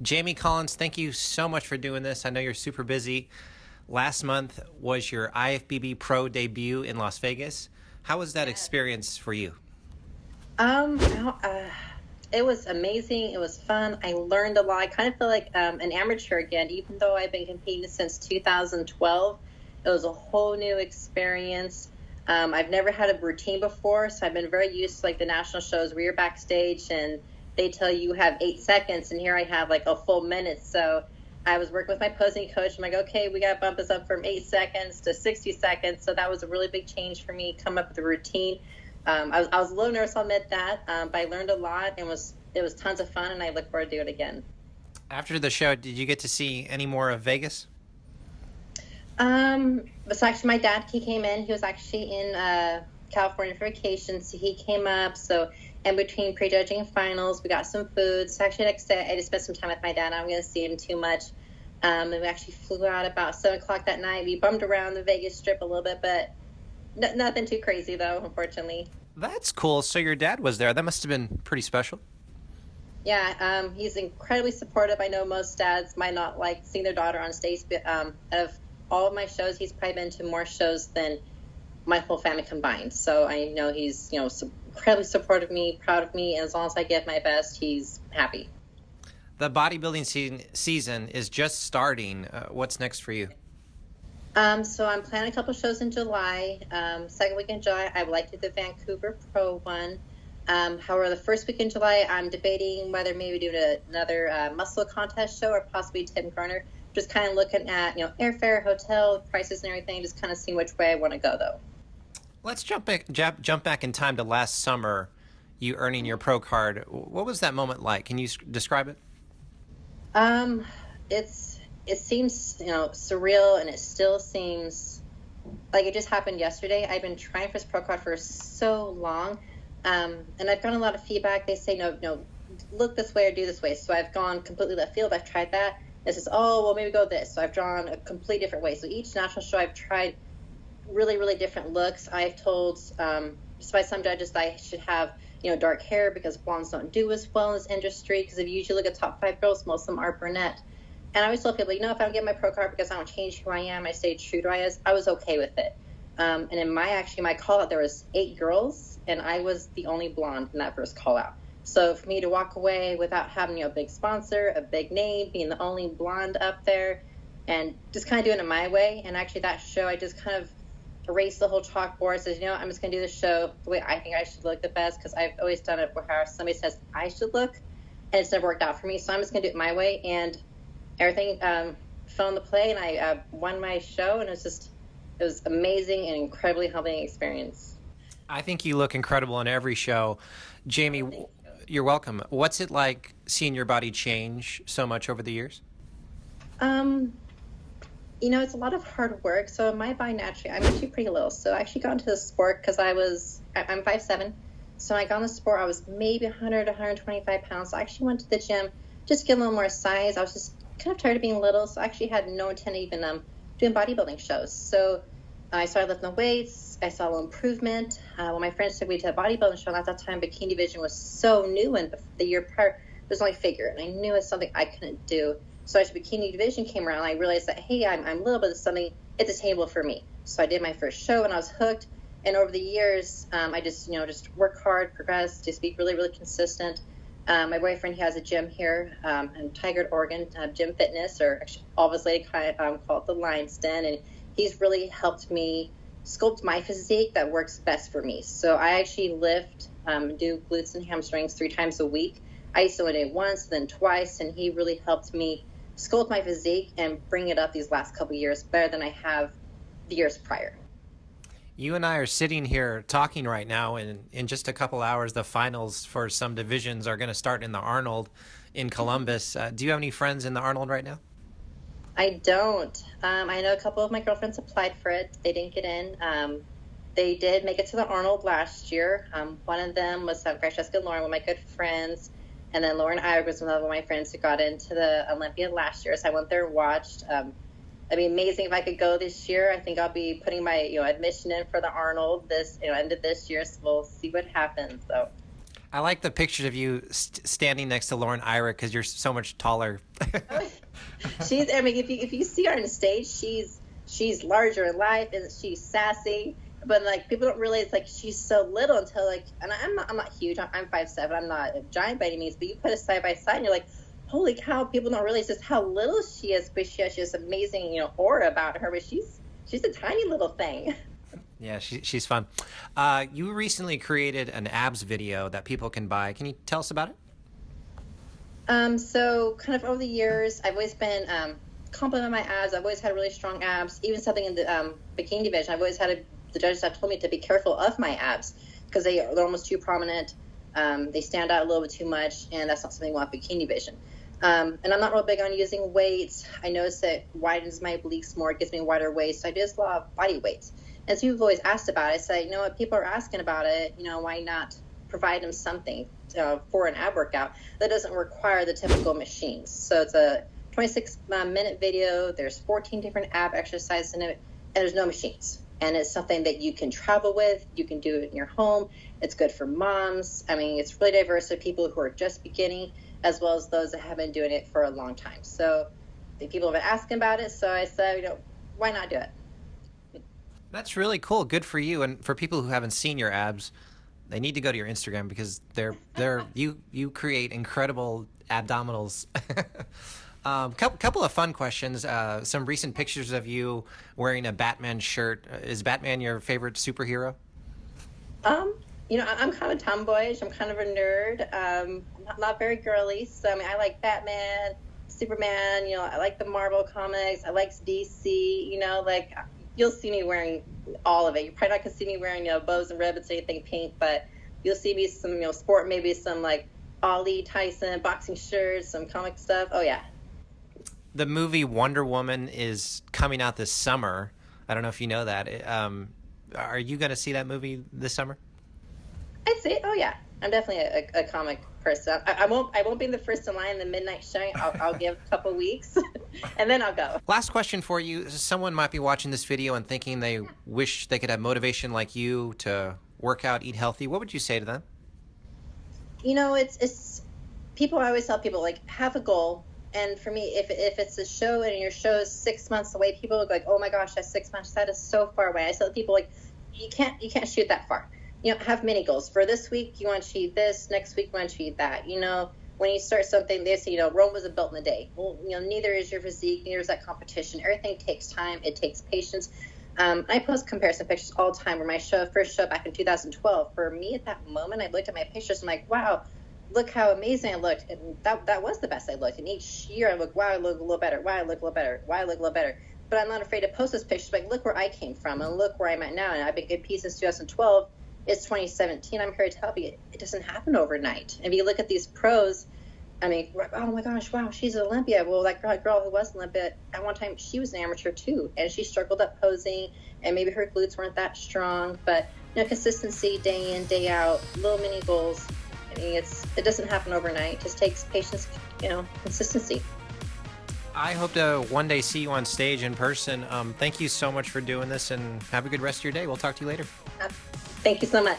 Jamie Collins, thank you so much for doing this. I know you're super busy. Last month was your IFBB Pro debut in Las Vegas. How was that Yeah. experience for you? Well, it was amazing. It was fun. I learned a lot. I kind of feel like an amateur again, even though I've been competing since 2012. It was a whole new experience. I've never had a routine before, so I've been very used to like the national shows where you're backstage and they tell you have 8 seconds, and here I have like a full minute. So I was working with my posing coach. I'm like, okay, we got to bump this up from 8 seconds to 60 seconds. So that was a really big change for me, come up with a routine. I was a little nervous, I'll admit that, but I learned a lot and it was tons of fun, and I look forward to doing it again. After the show, did you get to see any more of Vegas? But so actually, my dad, he came in. He was actually in California for vacation, so he came up. So in between prejudging and finals, we got some food. So actually, next day, I just spent some time with my dad. I'm going to see him too much. And we actually flew out about 7 o'clock that night. We bummed around the Vegas Strip a little bit, but nothing too crazy though, unfortunately. That's cool. So your dad was there. That must have been pretty special. Yeah, he's incredibly supportive. I know most dads might not like seeing their daughter on stage, but of all of my shows, he's probably been to more shows than my whole family combined. So I know he's, incredibly supportive of me, proud of me, and as long as I give my best, he's happy. The bodybuilding season is just starting. What's next for you? So I'm planning a couple shows in July. Second week in July, I would like to do the Vancouver Pro one. However, the first week in July, I'm debating whether maybe do another muscle contest show or possibly Tim Garner. Just kind of looking at, airfare, hotel prices and everything, just kind of seeing which way I want to go, though. Let's jump back in time to last summer. You earning your pro card. What was that moment like? Can you describe it? Um, it seems, surreal, and it still seems like it just happened yesterday. I've been trying for this pro card for so long, and I've gotten a lot of feedback. They say, no, no, look this way or do this way. So I've gone completely left field. I've tried that. This is, oh, well, maybe go this. So I've drawn a complete different way. So each national show I've tried really, really different looks. I've told, despite some judges, that I should have, dark hair because blondes don't do as well in this industry. Because if you usually look at top 5 girls, most of them are brunette. And I always tell people, if I don't get my pro card because I don't change who I am, I stay true to who I was okay with it. And in my call out, there was 8 girls, and I was the only blonde in that first call out. So for me to walk away without having a big sponsor, a big name, being the only blonde up there, and just kind of doing it my way. And actually that show, I just kind of erased the whole chalkboard, says, I'm just going to do the show the way I think I should look the best, because I've always done it where somebody says I should look, and it's never worked out for me. So I'm just going to do it my way, and everything fell into play, and I won my show, and it was amazing and incredibly humbling experience. I think you look incredible in every show. Jamie, you're welcome. What's it like seeing your body change so much over the years? Um, it's a lot of hard work. So my body naturally, I'm actually pretty little. So I actually got into the sport because I'm 5'7". So when I got in the sport, I was maybe 100, 125 pounds. So I actually went to the gym just to get a little more size. I was just kind of tired of being little. So I actually had no intent of even doing bodybuilding shows. So I started lifting the weights. I saw a little improvement. When my friends took me to a bodybuilding show, at that time, bikini division was so new, and the year prior, it was only figure. And I knew it's something I couldn't do. So as bikini division came around, I realized that, hey, I'm a little bit of something, it's attainable for me. So I did my first show, and I was hooked. And over the years, I just work hard, progress, just be really, really consistent. My boyfriend, he has a gym here in Tigard, Oregon, Gym Fitness, or actually Alva's Lady, call it the Lion's Den. And he's really helped me sculpt my physique that works best for me. So I actually lift, do glutes and hamstrings 3 times a week. I used to only do it once, then twice, and he really helped me sculpt my physique and bring it up these last couple of years better than I have the years prior. You and I are sitting here talking right now, and in just a couple hours, the finals for some divisions are going to start in the Arnold in Columbus. Do you have any friends in the Arnold right now? I don't. I know a couple of my girlfriends applied for it. They didn't get in. They did make it to the Arnold last year. One of them was Francesca Lauren, one of my good friends. And then Lauren Iyer was another one of my friends who got into the Olympia last year. So I went there and watched. It'd be amazing if I could go this year. I think I'll be putting my admission in for the Arnold this end of this year. So we'll see what happens. So I like the pictures of you standing next to Lauren Ira because you're so much taller. She's, I mean, if you see her on stage, she's larger in life and she's sassy. But like people don't realize like she's so little until like, and I'm not huge. I'm 5'7". I'm not a giant by any means. But you put us side by side, and you're like, holy cow! People don't realize just how little she is. But she has this amazing, aura about her. But she's a tiny little thing. Yeah, she's fun. You recently created an abs video that people can buy. Can you tell us about it? So kind of over the years, I've always been complimenting my abs. I've always had really strong abs. Even something in the bikini division, I've always had the judges have told me to be careful of my abs because they're almost too prominent. They stand out a little bit too much, and that's not something you want bikini division. And I'm not real big on using weights. I notice it widens my obliques more. It gives me a wider waist. So I do a lot of body weights. And so people have always asked about it. I say, what, people are asking about it. Why not provide them something for an ab workout that doesn't require the typical machines? So it's a 26-minute video. There's 14 different ab exercises in it, and there's no machines. And it's something that you can travel with. You can do it in your home. It's good for moms. I mean, it's really diverse for people who are just beginning, as well as those that have been doing it for a long time. So the people have been asking about it. So I said, why not do it? That's really cool. Good for you. And for people who haven't seen your abs, they need to go to your Instagram because you create incredible abdominals. Couple of fun questions. Some recent pictures of you wearing a Batman shirt. Is Batman your favorite superhero? I'm kind of tomboyish. I'm kind of a nerd. Not very girly. So I mean, I like Batman, Superman. I like the Marvel comics. I like DC. Like you'll see me wearing all of it. You probably not gonna see me wearing bows and ribbons or anything pink, but you'll see me some sport, maybe some like Ali, Tyson, boxing shirts, some comic stuff. Oh yeah. The movie Wonder Woman is coming out this summer. I don't know if you know that. Are you going to see that movie this summer? I'd say, oh yeah, I'm definitely a comic person. I won't be the first in line in the midnight showing. I'll give a couple weeks, and then I'll go. Last question for you. Someone might be watching this video and thinking they wish they could have motivation like you to work out, eat healthy. What would you say to them? It's people. I always tell people like have a goal. And for me, if it's a show and your show is 6 months away, people look like, oh my gosh, that's 6 months. That is so far away. I tell people like, you can't shoot that far. Have mini goals. For this week, you want to achieve this. Next week, you want to achieve that. When you start something, they say, Rome wasn't built in a day. Well, neither is your physique, neither is that competition. Everything takes time. It takes patience. I post comparison pictures all the time. Where my first show back in 2012, for me at that moment, I looked at my pictures and I'm like, wow, look how amazing I looked. And that was the best I looked. And each year I look, wow, I look a little better. Wow, I look a little better. Wow, I look a little better. But I'm not afraid to post those pictures. Like, look where I came from and look where I'm at now. And I've been good peace since 2012. It's 2017. I'm here to tell you it doesn't happen overnight. If you look at these pros, I mean, oh my gosh, wow, she's an Olympia. Well, that girl who was an Olympia, at one time she was an amateur too. And she struggled at posing. And maybe her glutes weren't that strong. But, consistency day in, day out, little mini goals. I mean, it doesn't happen overnight. It just takes patience, consistency. I hope to one day see you on stage in person. Thank you so much for doing this, and have a good rest of your day. We'll talk to you later. Thank you so much.